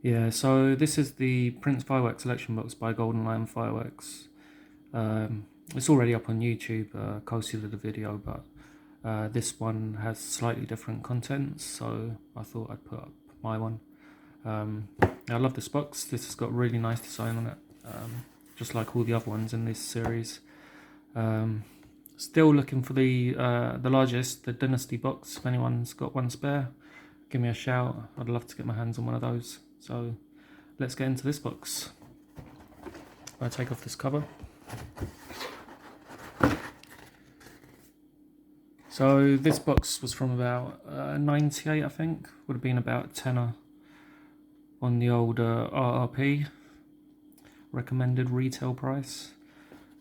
Yeah, so this is the Prince Fireworks selection box by Golden Lion Fireworks. It's already up on YouTube. Coasty did a video, but this one has slightly different contents, so I thought I'd put up my one. I love this box. This has got really nice design on it, just like all the other ones in this series. Still looking for the largest, the Dynasty box. If anyone's got one spare, give me a shout. I'd love to get my hands on one of those. So let's get into this box. I'll take off this cover. So this box was from about 98, I think. Would have been about a tenner on the old RRP, recommended retail price.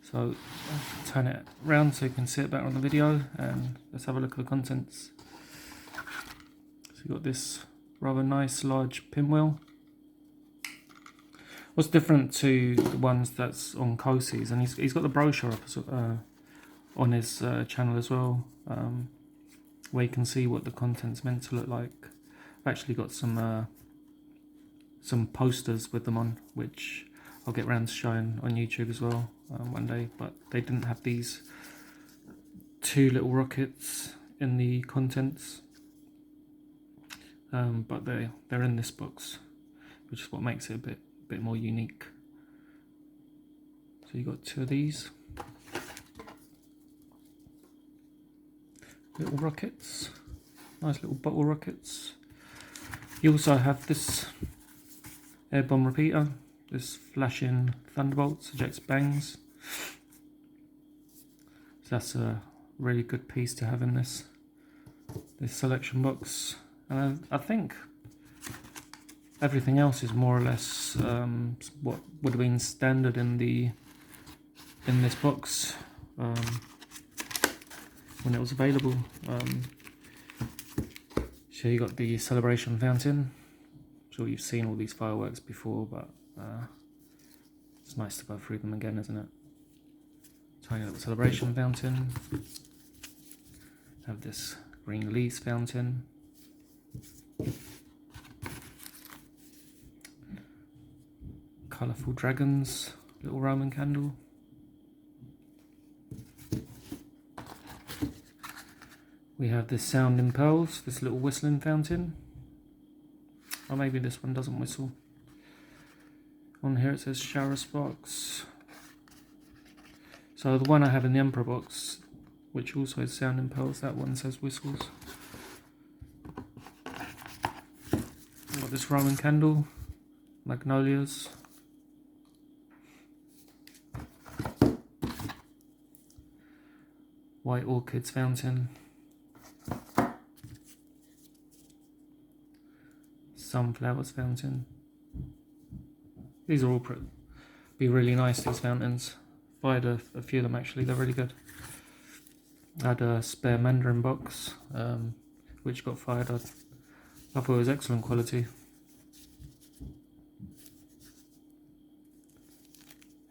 So I'll turn it around so you can see it better on the video, and let's have a look at the contents. So you've got this rather nice large pinwheel. What's different to the ones that's on Coasty's, and he's got the brochure up on his channel as well, where you can see what the content's meant to look like. I've actually got some posters with them on, which I'll get around to showing on YouTube as well one day, but they didn't have these two little rockets in the contents, but they're in this box, which is what makes it a bit more unique. So you got two of these little rockets, nice little bottle rockets. You also have this air bomb repeater, this flashing thunderbolts, ejects bangs. So that's a really good piece to have in this selection box. And I think everything else is more or less what would have been standard in this box when it was available. So you got the celebration fountain. I'm sure you've seen all these fireworks before, but it's nice to go through them again, isn't it? Tiny little celebration fountain. Have this green leaves fountain. Colourful dragons, little Roman candle. We have this sounding pearls, this little whistling fountain. Or maybe this one doesn't whistle. On here it says shower sparks. So the one I have in the Emperor box, which also has sounding pearls, that one says whistles. We've got this Roman candle, magnolias. White orchids fountain. Sunflowers fountain. These are all be really nice, these fountains. I've had a few of them actually, they're really good. I had a spare Mandarin box, which got fired. I thought it was excellent quality.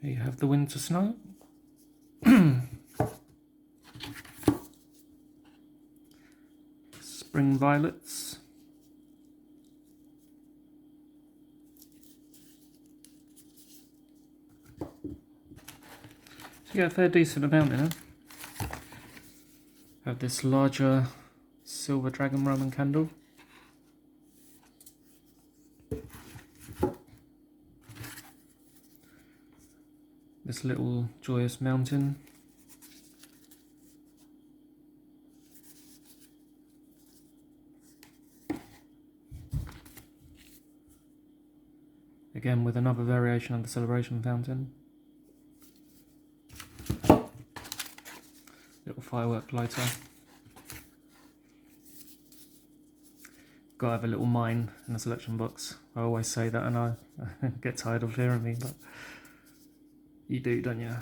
Here you have the winter snow. Spring violets. So you get a fair decent amount in it. Have this larger silver dragon Roman candle. This little joyous mountain. Again with another variation of the celebration fountain. Little firework lighter. Gotta have a little mine in the selection box. I always say that and I get tired of hearing me, but you do, don't you?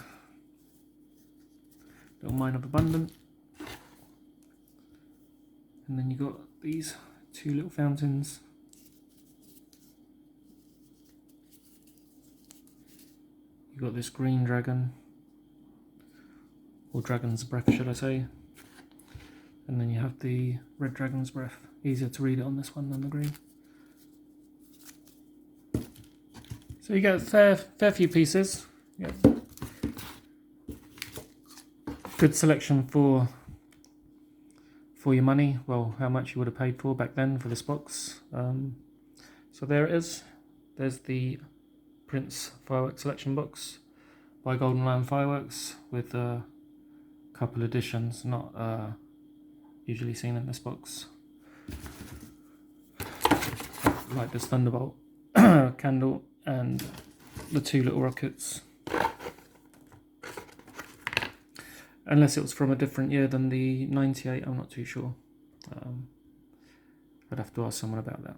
Little mine of abundance. And then you got these two little fountains. You got this green dragon, or dragon's breath should I say, and then you have the red dragon's breath. Easier to read it on this one than the green. So you get a fair few pieces. Yep. Good selection for your money. Well, how much you would have paid for back then for this box. So there it is. There's the Prince Fireworks Selection box by Golden Lion Fireworks with a couple additions not usually seen in this box, like this Thunderbolt candle and the two little rockets. Unless it was from a different year than the 98, I'm not too sure. I'd have to ask someone about that.